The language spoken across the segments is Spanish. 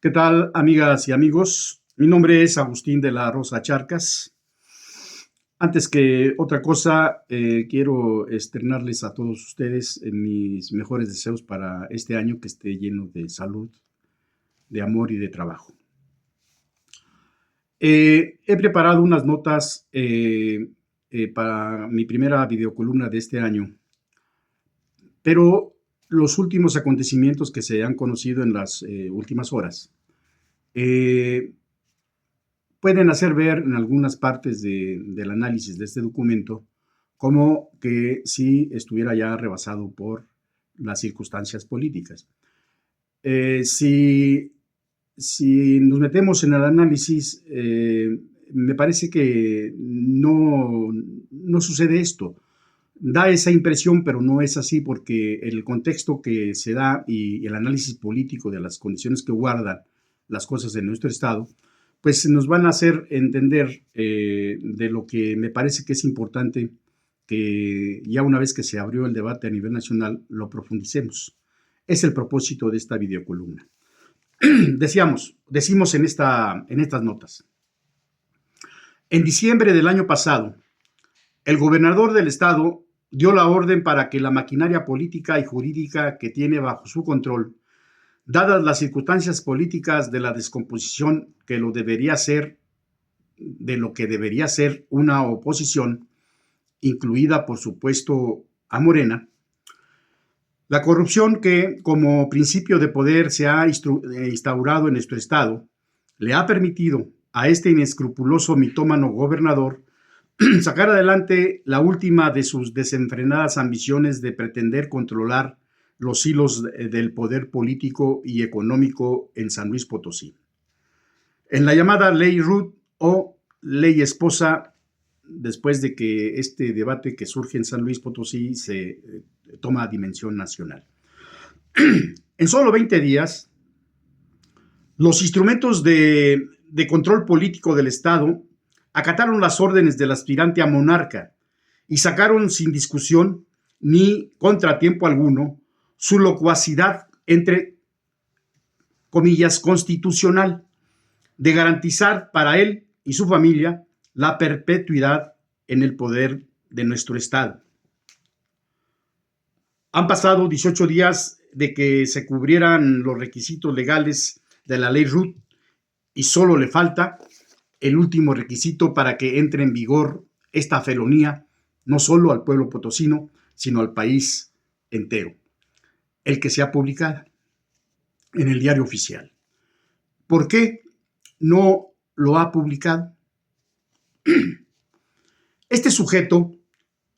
¿Qué tal, amigas y amigos? Mi nombre es Agustín de la Rosa Charcas. Antes que otra cosa, quiero externarles a todos ustedes mis mejores deseos para este año, que esté lleno de salud, de amor y de trabajo. He preparado unas notas para mi primera videocolumna de este año, pero los últimos acontecimientos que se han conocido en las últimas horas pueden hacer ver en algunas partes del análisis de este documento como que sí estuviera ya rebasado por las circunstancias políticas. Si nos metemos en el análisis, me parece que no sucede esto. Da esa impresión, pero no es así, porque el contexto que se da y el análisis político de las condiciones que guardan las cosas en nuestro Estado, pues nos van a hacer entender de lo que me parece que es importante que ya una vez que se abrió el debate a nivel nacional, lo profundicemos. Es el propósito de esta videocolumna. Decimos en estas notas. En diciembre del año pasado, el gobernador del estado dio la orden para que la maquinaria política y jurídica que tiene bajo su control, dadas las circunstancias políticas de la descomposición de lo que debería ser una oposición, incluida por supuesto a Morena, la corrupción que como principio de poder se ha instaurado en nuestro estado, le ha permitido a este inescrupuloso mitómano gobernador sacar adelante la última de sus desenfrenadas ambiciones de pretender controlar los hilos del poder político y económico en San Luis Potosí. En la llamada Ley Ruth o Ley Esposa, después de que este debate que surge en San Luis Potosí se toma dimensión nacional. En solo 20 días, los instrumentos de control político del Estado acataron las órdenes del aspirante a monarca y sacaron sin discusión ni contratiempo alguno su locuacidad, entre comillas, constitucional, de garantizar para él y su familia la perpetuidad en el poder de nuestro Estado. Han pasado 18 días de que se cubrieran los requisitos legales de la ley Ruth y solo le falta el último requisito para que entre en vigor esta felonía, no solo al pueblo potosino, sino al país entero, el que sea publicada en el diario oficial. ¿Por qué no lo ha publicado? Este sujeto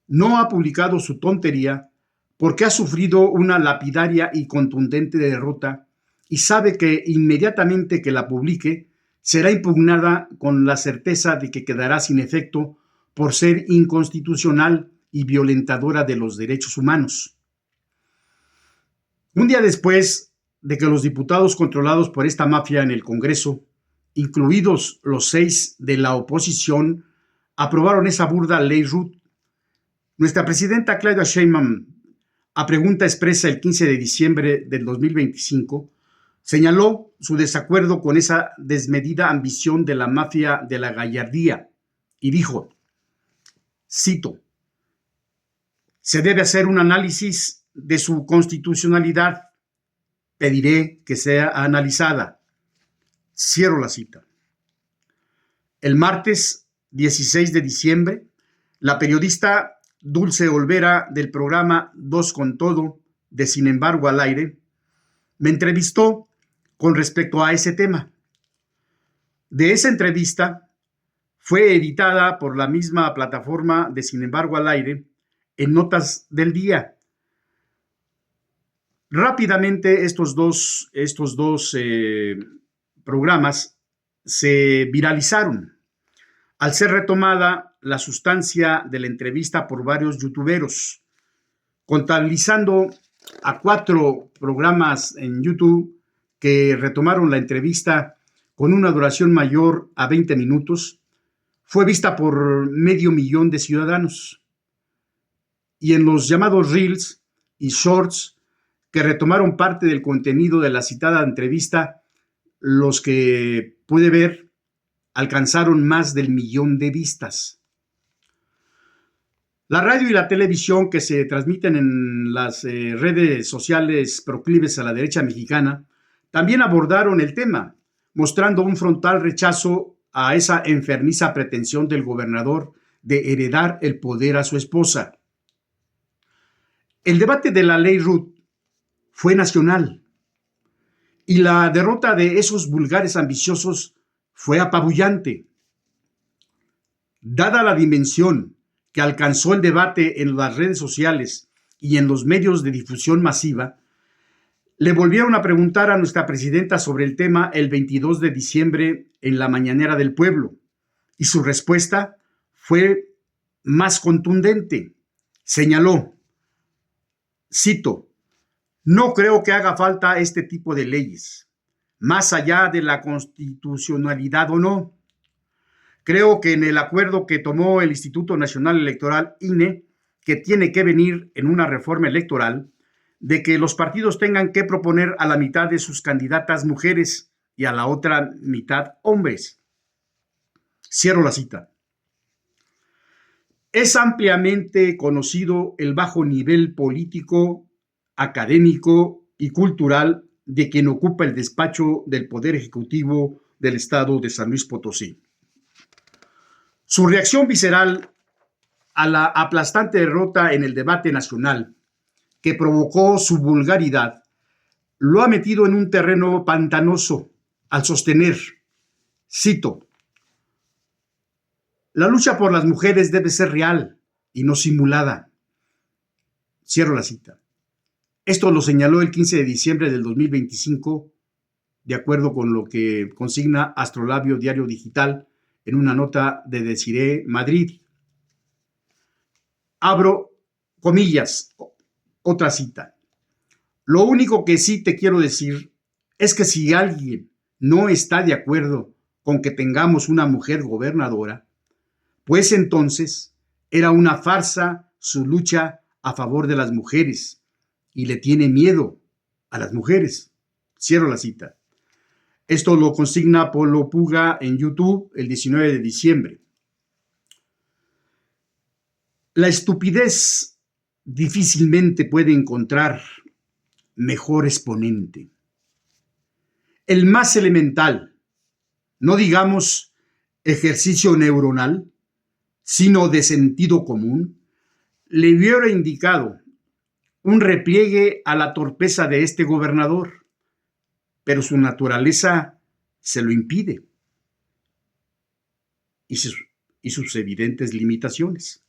no ha publicado su tontería porque ha sufrido una lapidaria y contundente derrota y sabe que inmediatamente que la publique será impugnada con la certeza de que quedará sin efecto por ser inconstitucional y violentadora de los derechos humanos. Un día después de que los diputados controlados por esta mafia en el Congreso, incluidos los 6 de la oposición, aprobaron esa burda ley Ruth, nuestra presidenta Claudia Sheinbaum, a pregunta expresa el 15 de diciembre del 2025, señaló su desacuerdo con esa desmedida ambición de la mafia de la gallardía y dijo, cito, se debe hacer un análisis de su constitucionalidad, pediré que sea analizada. Cierro la cita. El martes 16 de diciembre, la periodista Dulce Olvera del programa Dos con Todo, de Sin embargo al aire, me entrevistó con respecto a ese tema. De esa entrevista fue editada por la misma plataforma de Sin embargo al aire en Notas del Día. Rápidamente estos dos programas se viralizaron al ser retomada la sustancia de la entrevista por varios youtuberos, contabilizando a 4 programas en YouTube que retomaron la entrevista con una duración mayor a 20 minutos, fue vista por 500,000 de ciudadanos. Y en los llamados Reels y Shorts, que retomaron parte del contenido de la citada entrevista, los que pude ver alcanzaron más del 1,000,000 de vistas. La radio y la televisión que se transmiten en las redes sociales proclives a la derecha mexicana también abordaron el tema, mostrando un frontal rechazo a esa enfermiza pretensión del gobernador de heredar el poder a su esposa. El debate de la ley Ruth fue nacional y la derrota de esos vulgares ambiciosos fue apabullante. Dada la dimensión que alcanzó el debate en las redes sociales y en los medios de difusión masiva, le volvieron a preguntar a nuestra presidenta sobre el tema el 22 de diciembre en la Mañanera del Pueblo, y su respuesta fue más contundente. Señaló, cito, no creo que haga falta este tipo de leyes, más allá de la constitucionalidad o no. Creo que en el acuerdo que tomó el Instituto Nacional Electoral, INE, que tiene que venir en una reforma electoral, de que los partidos tengan que proponer a la mitad de sus candidatas mujeres y a la otra mitad hombres. Cierro la cita. Es ampliamente conocido el bajo nivel político, académico y cultural de quien ocupa el despacho del Poder Ejecutivo del Estado de San Luis Potosí. Su reacción visceral a la aplastante derrota en el debate nacional que provocó su vulgaridad lo ha metido en un terreno pantanoso al sostener, cito, la lucha por las mujeres debe ser real y no simulada. Cierro la cita. Esto lo señaló el 15 de diciembre del 2025, de acuerdo con lo que consigna Astrolabio Diario Digital en una nota de Desiree Madrid. Abro comillas, otra cita. Lo único que sí te quiero decir es que si alguien no está de acuerdo con que tengamos una mujer gobernadora, pues entonces era una farsa su lucha a favor de las mujeres y le tiene miedo a las mujeres. Cierro la cita. Esto lo consigna Polo Puga en YouTube el 19 de diciembre. La estupidez difícilmente puede encontrar mejor exponente. El más elemental, no digamos ejercicio neuronal, sino de sentido común, le hubiera indicado un repliegue a la torpeza de este gobernador, pero su naturaleza se lo impide y sus evidentes limitaciones.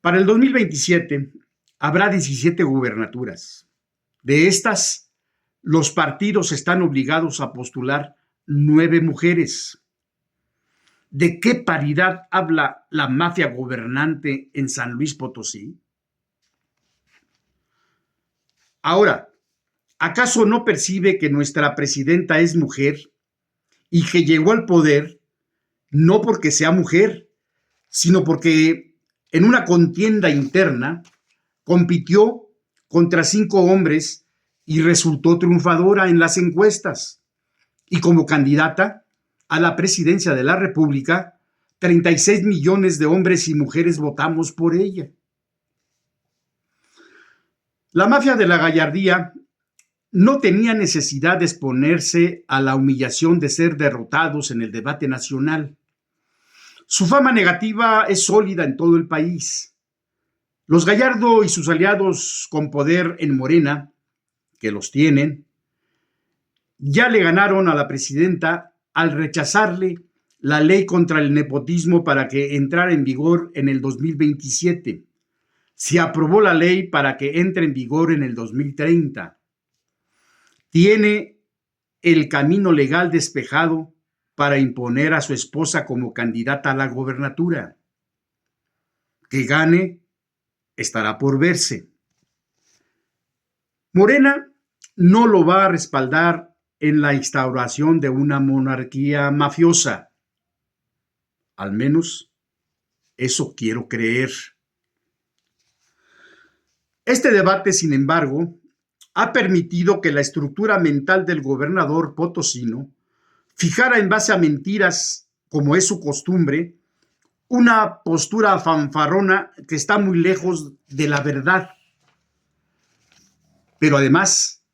Para el 2027 habrá 17 gubernaturas. De estas, los partidos están obligados a postular 9 mujeres. ¿De qué paridad habla la mafia gobernante en San Luis Potosí? Ahora, ¿acaso no percibe que nuestra presidenta es mujer y que llegó al poder no porque sea mujer, sino porque en una contienda interna compitió contra 5 hombres y resultó triunfadora en las encuestas? Y como candidata a la presidencia de la República, 36 millones de hombres y mujeres votamos por ella. La mafia de la gallardía no tenía necesidad de exponerse a la humillación de ser derrotados en el debate nacional. Su fama negativa es sólida en todo el país. Los Gallardo y sus aliados con poder en Morena, que los tienen, ya le ganaron a la presidenta al rechazarle la ley contra el nepotismo para que entrara en vigor en el 2027. Se aprobó la ley para que entre en vigor en el 2030. Tiene el camino legal despejado para imponer a su esposa como candidata a la gobernatura. Que gane estará por verse. Morena no lo va a respaldar en la instauración de una monarquía mafiosa. Al menos eso quiero creer. Este debate, sin embargo, ha permitido que la estructura mental del gobernador potosino fijara en base a mentiras, como es su costumbre, una postura fanfarrona que está muy lejos de la verdad. Pero además,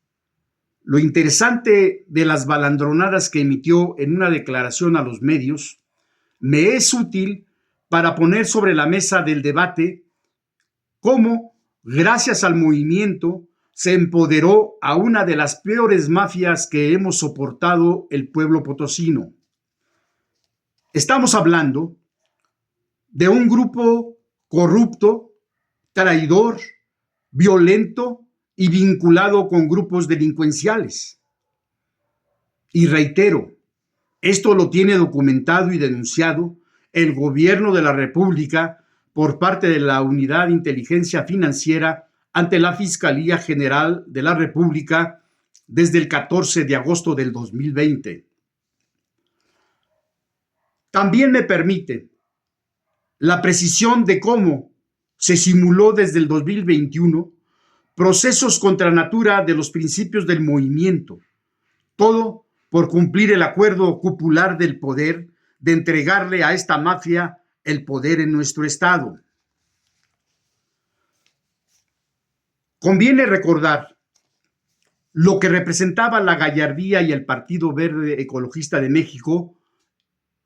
lo interesante de las balandronadas que emitió en una declaración a los medios me es útil para poner sobre la mesa del debate cómo, gracias al movimiento, se empoderó a una de las peores mafias que hemos soportado el pueblo potosino. Estamos hablando de un grupo corrupto, traidor, violento y vinculado con grupos delincuenciales. Y reitero, esto lo tiene documentado y denunciado el gobierno de la República por parte de la Unidad de Inteligencia Financiera ante la Fiscalía General de la República desde el 14 de agosto del 2020. También me permite la precisión de cómo se simuló desde el 2021 procesos contra natura de los principios del movimiento, todo por cumplir el acuerdo cupular del poder de entregarle a esta mafia el poder en nuestro estado. Conviene recordar lo que representaba la gallardía y el Partido Verde Ecologista de México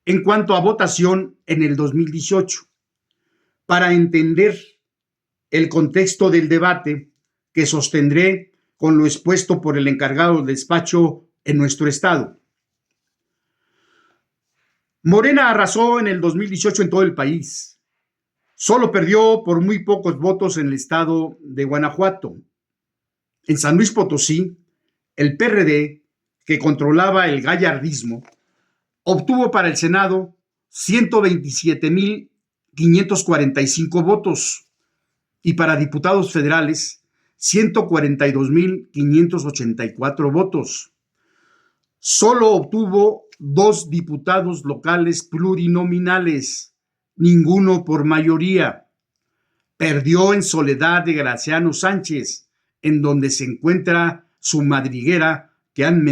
en cuanto a votación en el 2018, para entender el contexto del debate que sostendré con lo expuesto por el encargado del despacho en nuestro estado. Morena arrasó en el 2018 en todo el país. Solo perdió por muy pocos votos en el estado de Guanajuato. En San Luis Potosí, el PRD, que controlaba el gallardismo, obtuvo para el Senado 127,545 votos y para diputados federales 142,584 votos. Solo obtuvo 2 diputados locales plurinominales, ninguno por mayoría. Perdió en Soledad de Graciano Sánchez, en donde se encuentra su madriguera que han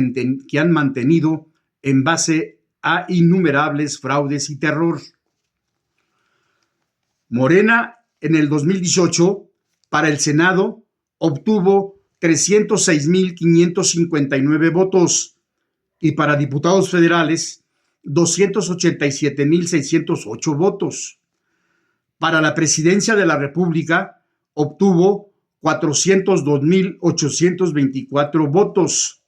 mantenido en base a innumerables fraudes y terror. Morena, en el 2018, para el Senado, obtuvo 306,559 votos y para diputados federales, 287,608 votos. Para la presidencia de la República, obtuvo 402,824 votos.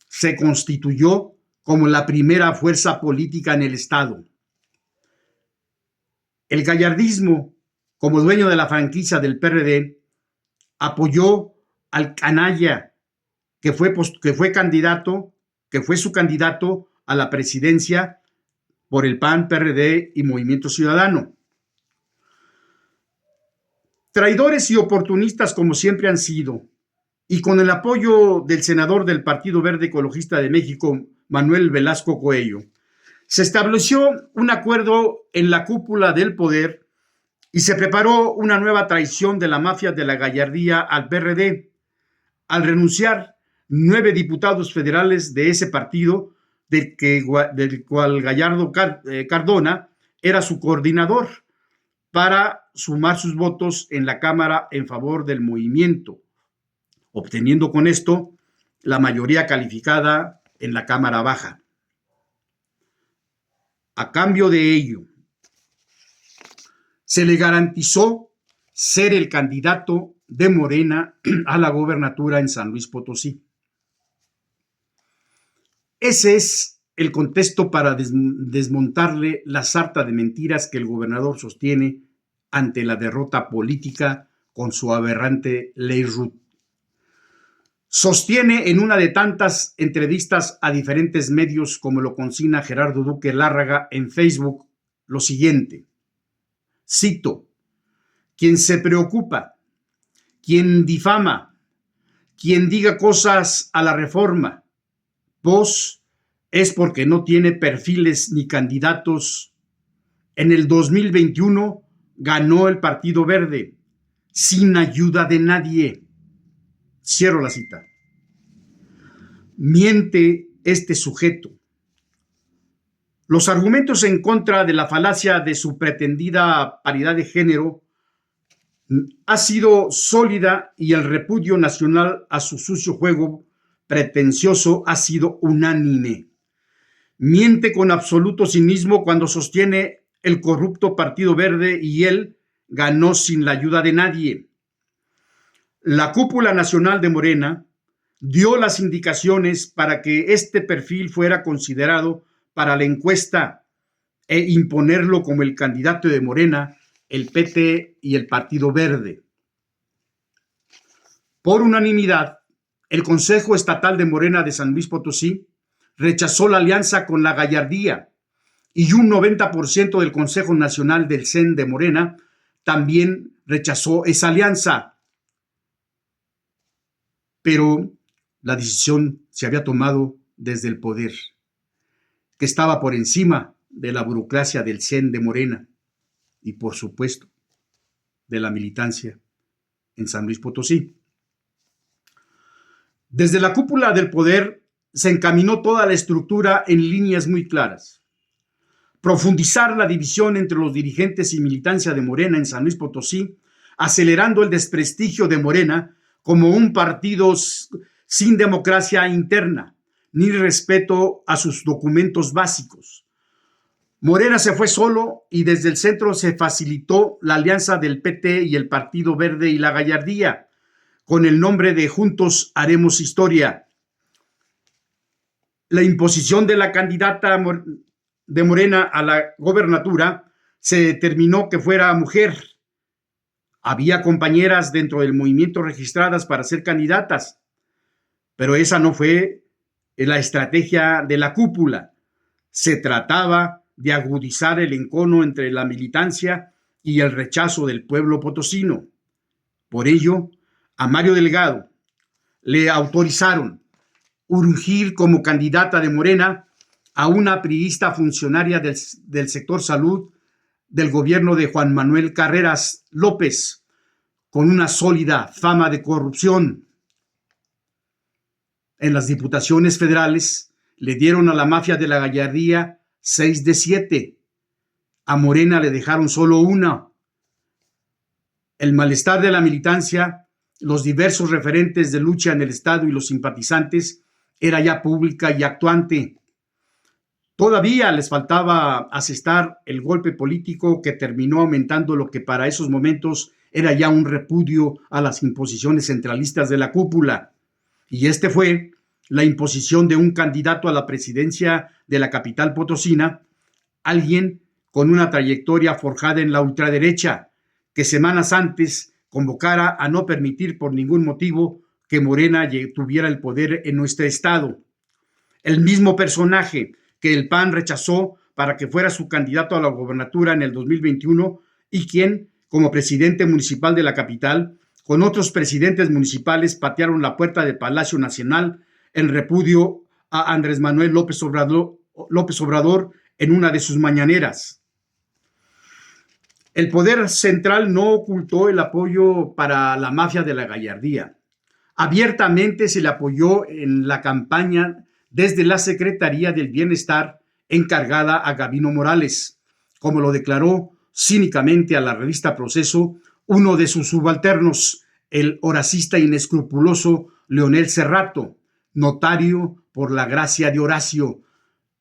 Se constituyó como la primera fuerza política en el estado. El gallardismo, como dueño de la franquicia del PRD, apoyó al canalla que fue su candidato a la presidencia por el PAN, PRD y Movimiento Ciudadano. Traidores y oportunistas como siempre han sido, y con el apoyo del senador del Partido Verde Ecologista de México, Manuel Velasco Coello, se estableció un acuerdo en la cúpula del poder y se preparó una nueva traición de la mafia de la gallardía al PRD, al renunciar 9 diputados federales de ese partido, del cual Gallardo Cardona era su coordinador, para sumar sus votos en la Cámara en favor del movimiento, obteniendo con esto la mayoría calificada en la Cámara Baja. A cambio de ello, se le garantizó ser el candidato de Morena a la gobernatura en San Luis Potosí. Ese es el contexto para desmontarle la sarta de mentiras que el gobernador sostiene ante la derrota política con su aberrante ley RUT. Sostiene en una de tantas entrevistas a diferentes medios, como lo consigna Gerardo Duque Lárraga en Facebook, lo siguiente, cito: quien se preocupa, quien difama, quien diga cosas a la reforma, vos, es porque no tiene perfiles ni candidatos. En el 2021 ganó el Partido Verde, sin ayuda de nadie. Cierro la cita. Miente este sujeto. Los argumentos en contra de la falacia de su pretendida paridad de género ha sido sólida y el repudio nacional a su sucio juego pretencioso ha sido unánime. Miente con absoluto cinismo cuando sostiene el corrupto Partido Verde y él ganó sin la ayuda de nadie. La cúpula nacional de Morena dio las indicaciones para que este perfil fuera considerado para la encuesta e imponerlo como el candidato de Morena, el PT y el Partido Verde. Por unanimidad, el Consejo Estatal de Morena de San Luis Potosí rechazó la alianza con la gallardía y un 90% del Consejo Nacional del CEN de Morena también rechazó esa alianza. Pero la decisión se había tomado desde el poder, que estaba por encima de la burocracia del CEN de Morena y, por supuesto, de la militancia en San Luis Potosí. Desde la cúpula del poder se encaminó toda la estructura en líneas muy claras. Profundizar la división entre los dirigentes y militancia de Morena en San Luis Potosí, acelerando el desprestigio de Morena como un partido sin democracia interna, ni respeto a sus documentos básicos. Morena se fue solo y desde el centro se facilitó la alianza del PT y el Partido Verde y la gallardía, con el nombre de Juntos Haremos Historia. La imposición de la candidata de Morena a la gobernatura se determinó que fuera mujer. Había compañeras dentro del movimiento registradas para ser candidatas, pero esa no fue la estrategia de la cúpula. Se trataba de agudizar el encono entre la militancia y el rechazo del pueblo potosino. Por ello, a Mario Delgado le autorizaron ungir como candidata de Morena a una priista funcionaria del sector salud del gobierno de Juan Manuel Carreras López, con una sólida fama de corrupción. En las diputaciones federales le dieron a la mafia de la gallardía 6 de 7. A Morena le dejaron solo una. El malestar de la militancia, los diversos referentes de lucha en el Estado y los simpatizantes era ya pública y actuante. Todavía les faltaba asestar el golpe político que terminó aumentando lo que para esos momentos era ya un repudio a las imposiciones centralistas de la cúpula. Y este fue la imposición de un candidato a la presidencia de la capital potosina, alguien con una trayectoria forjada en la ultraderecha, que semanas antes convocara a no permitir por ningún motivo que Morena tuviera el poder en nuestro estado. El mismo personaje que el PAN rechazó para que fuera su candidato a la gobernatura en el 2021 y quien, como presidente municipal de la capital, con otros presidentes municipales patearon la puerta del Palacio Nacional en repudio a Andrés Manuel López Obrador en una de sus mañaneras. El poder central no ocultó el apoyo para la mafia de la gallardía. Abiertamente se le apoyó en la campaña desde la Secretaría del Bienestar encargada a Gabino Morales, como lo declaró cínicamente a la revista Proceso uno de sus subalternos, el horacista inescrupuloso Leonel Cerrato, notario por la gracia de Horacio,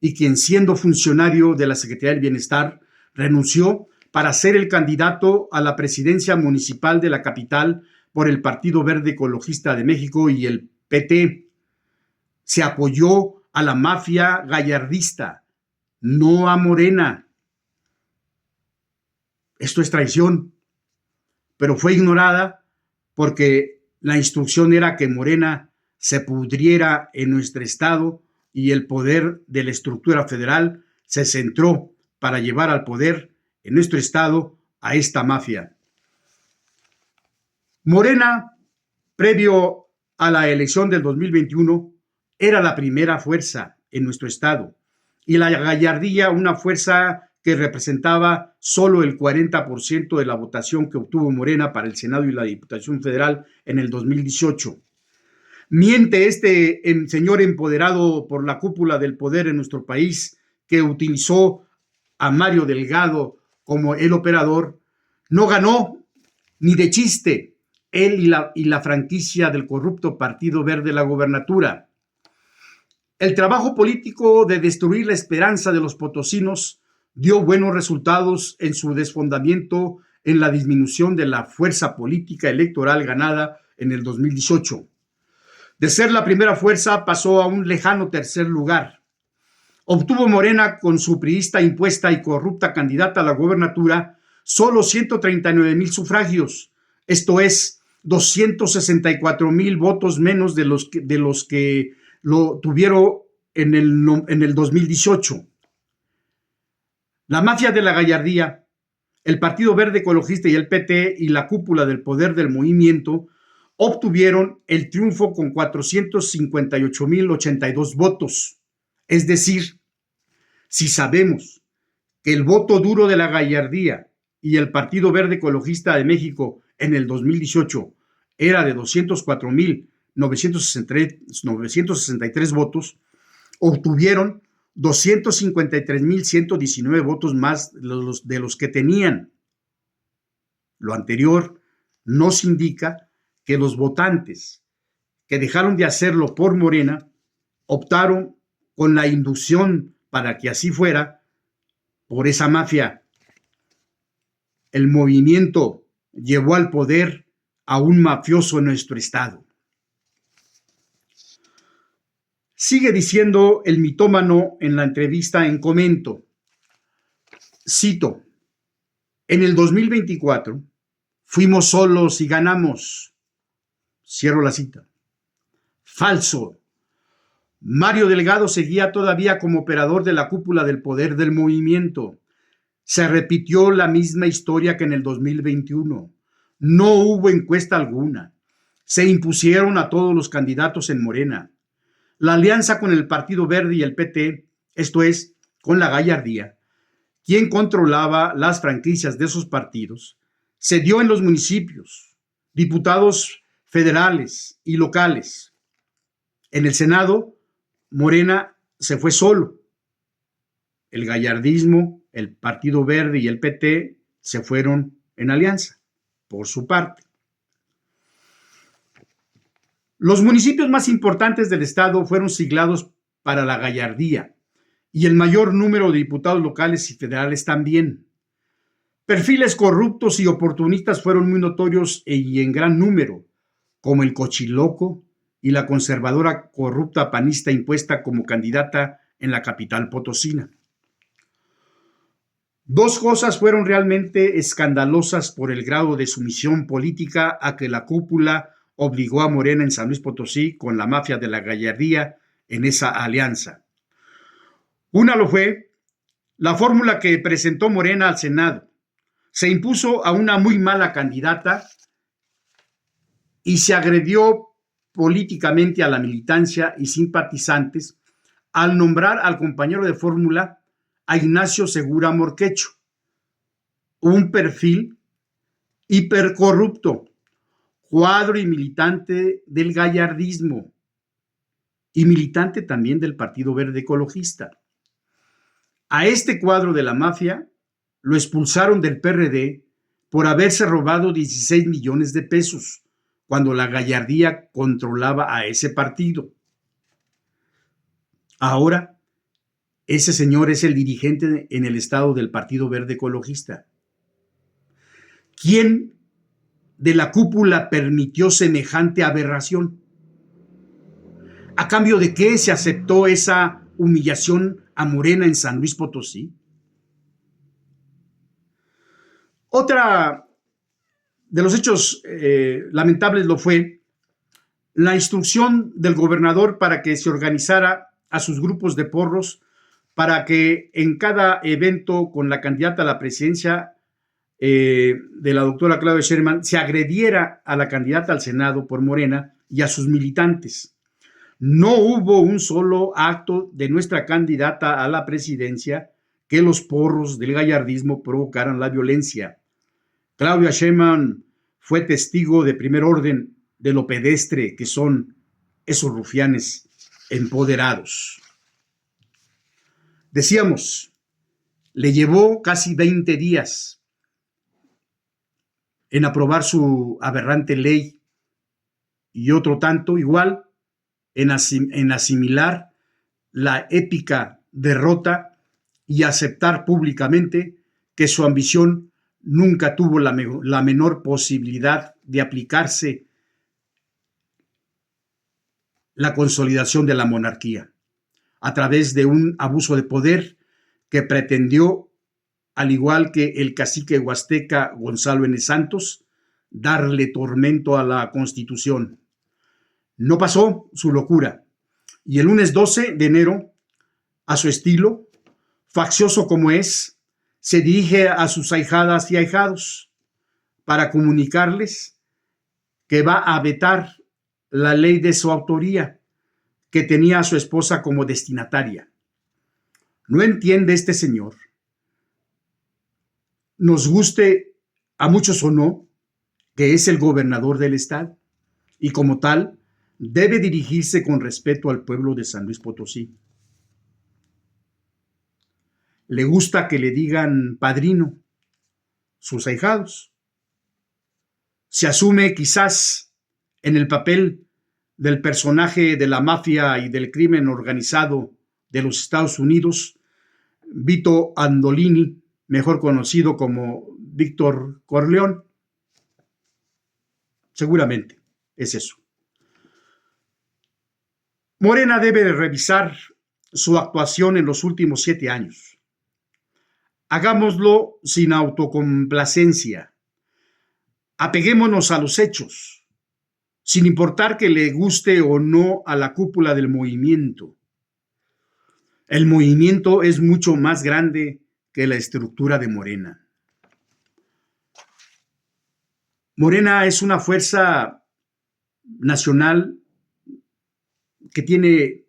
y quien siendo funcionario de la Secretaría del Bienestar renunció para ser el candidato a la presidencia municipal de la capital por el Partido Verde Ecologista de México y el PT. Se apoyó a la mafia gallardista, no a Morena. Esto es traición, pero fue ignorada porque la instrucción era que Morena se pudriera en nuestro estado y el poder de la estructura federal se centró para llevar al poder en nuestro estado a esta mafia. Morena, previo a la elección del 2021, era la primera fuerza en nuestro estado y la gallardía una fuerza que representaba solo el 40% de la votación que obtuvo Morena para el Senado y la Diputación Federal en el 2018. Miente este señor empoderado por la cúpula del poder en nuestro país, que utilizó a Mario Delgado como el operador. No ganó ni de chiste él y la franquicia del corrupto Partido Verde la gobernatura. El trabajo político de destruir la esperanza de los potosinos dio buenos resultados en su desfondamiento en la disminución de la fuerza política electoral ganada en el 2018. De ser la primera fuerza pasó a un lejano tercer lugar. Obtuvo Morena, con su priista impuesta y corrupta candidata a la gobernatura, solo 139,000 sufragios, esto es 264,000 votos menos de los que lo tuvieron en el 2018. La mafia de la gallardía, el Partido Verde Ecologista y el PT y la cúpula del poder del movimiento obtuvieron el triunfo con 458,082 votos. Es decir, si sabemos que el voto duro de la gallardía y el Partido Verde Ecologista de México en el 2018 era de 204,963 votos, obtuvieron 253,119 votos más de los que tenían. Lo anterior nos indica que los votantes que dejaron de hacerlo por Morena optaron con la inducción para que así fuera por esa mafia. El movimiento llevó al poder a un mafioso en nuestro estado. Sigue diciendo el mitómano en la entrevista en Comento, cito: en el 2024 fuimos solos y ganamos. Cierro la cita. Falso. Mario Delgado seguía todavía como operador de la cúpula del poder del movimiento. Se repitió la misma historia que en el 2021. No hubo encuesta alguna. Se impusieron a todos los candidatos en Morena. La alianza con el Partido Verde y el PT, esto es, con la gallardía, quien controlaba las franquicias de esos partidos, se dio en los municipios, diputados federales y locales. En el Senado, Morena se fue solo. El gallardismo, el Partido Verde y el PT se fueron en alianza, por su parte. Los municipios más importantes del estado fueron siglados para la gallardía y el mayor número de diputados locales y federales también. Perfiles corruptos y oportunistas fueron muy notorios y en gran número, como el Cochiloco y la conservadora corrupta panista impuesta como candidata en la capital potosina. Dos cosas fueron realmente escandalosas por el grado de sumisión política a que la cúpula obligó a Morena en San Luis Potosí con la mafia de la gallardía en esa alianza. Una lo fue la fórmula que presentó Morena al Senado. Se impuso a una muy mala candidata y se agredió políticamente a la militancia y simpatizantes al nombrar al compañero de fórmula a Ignacio Segura Morquecho, un perfil hipercorrupto, cuadro y militante del gallardismo y militante también del Partido Verde Ecologista. A este cuadro de la mafia lo expulsaron del PRD por haberse robado 16 millones de pesos cuando la gallardía controlaba a ese partido. Ahora, ese señor es el dirigente en el estado del Partido Verde Ecologista. ¿Quién de la cúpula permitió semejante aberración? ¿A cambio de qué se aceptó esa humillación a Morena en San Luis Potosí? Otra de los hechos lamentables lo fue la instrucción del gobernador para que se organizara a sus grupos de porros para que en cada evento con la candidata a la presidencia de la doctora Claudia Sheinbaum se agrediera a la candidata al Senado por Morena y a sus militantes. No hubo un solo acto de nuestra candidata a la presidencia que los porros del gallardismo provocaran la violencia. Claudia Sheinbaum fue testigo de primer orden de lo pedestre que son esos rufianes empoderados. Decíamos, le llevó casi 20 días en aprobar su aberrante ley y otro tanto igual en asimilar la épica derrota y aceptar públicamente que su ambición nunca tuvo la menor posibilidad de aplicarse la consolidación de la monarquía a través de un abuso de poder que pretendió, al igual que el cacique huasteca Gonzalo N. Santos, darle tormento a la Constitución. No pasó su locura, y el lunes 12 de enero, a su estilo, faccioso como es, se dirige a sus ahijadas y ahijados para comunicarles que va a vetar la ley de su autoría, que tenía a su esposa como destinataria. No entiende este señor, nos guste a muchos o no, que es el gobernador del estado y como tal debe dirigirse con respeto al pueblo de San Luis Potosí. Le gusta que le digan padrino sus ahijados. Se asume quizás en el papel del personaje de la mafia y del crimen organizado de los Estados Unidos, Vito Andolini, mejor conocido como Víctor Corleone. Seguramente es eso. Morena debe revisar su actuación en los últimos 7 años. Hagámoslo sin autocomplacencia. Apeguémonos a los hechos, sin importar que le guste o no a la cúpula del movimiento. El movimiento es mucho más grande que la estructura de Morena. Morena es una fuerza nacional que tiene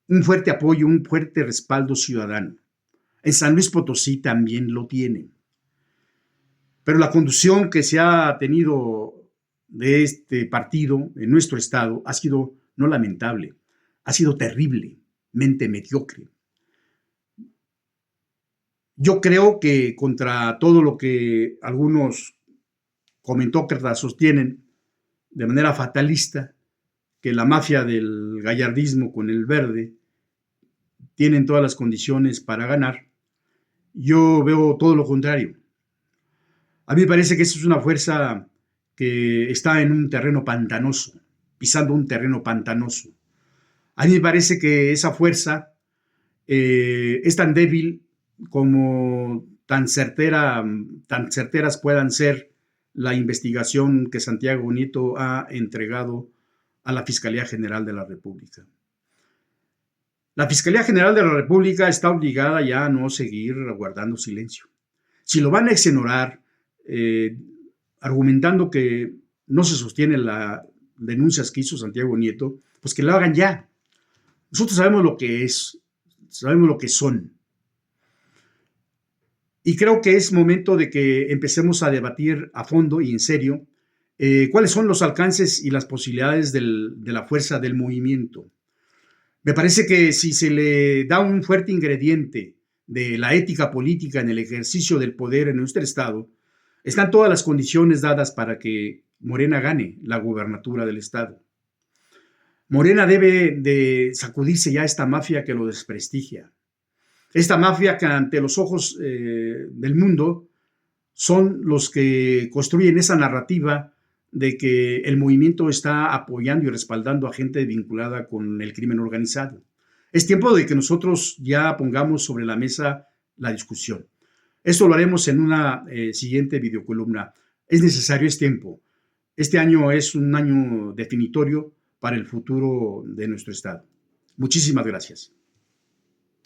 un fuerte apoyo, un fuerte respaldo ciudadano. En San Luis Potosí también lo tiene. Pero la conducción que se ha tenido de este partido en nuestro estado ha sido no lamentable, ha sido terriblemente mediocre. Yo creo que contra todo lo que algunos comentócratas sostienen de manera fatalista, que la mafia del gallardismo con el verde tienen todas las condiciones para ganar, yo veo todo lo contrario. A mí me parece que esa es una fuerza que está en un terreno pantanoso, pisando un terreno pantanoso. A mí me parece que esa fuerza es tan débil como tan certeras puedan ser la investigación que Santiago Nieto ha entregado a la Fiscalía General de la República. La Fiscalía General de la República está obligada ya a no seguir guardando silencio. Si lo van a exonerar, argumentando que no se sostiene las denuncias que hizo Santiago Nieto, pues que lo hagan ya. Nosotros sabemos lo que es, sabemos lo que son. Y creo que es momento de que empecemos a debatir a fondo y en serio cuáles son los alcances y las posibilidades de la fuerza del movimiento. Me parece que si se le da un fuerte ingrediente de la ética política en el ejercicio del poder en nuestro estado, están todas las condiciones dadas para que Morena gane la gubernatura del estado. Morena debe de sacudirse ya esta mafia que lo desprestigia. Esta mafia que ante los ojos del mundo son los que construyen esa narrativa de que el movimiento está apoyando y respaldando a gente vinculada con el crimen organizado. Es tiempo de que nosotros ya pongamos sobre la mesa la discusión. Esto lo haremos en una siguiente videocolumna. Es necesario, es tiempo. Este año es un año definitorio para el futuro de nuestro estado. Muchísimas gracias.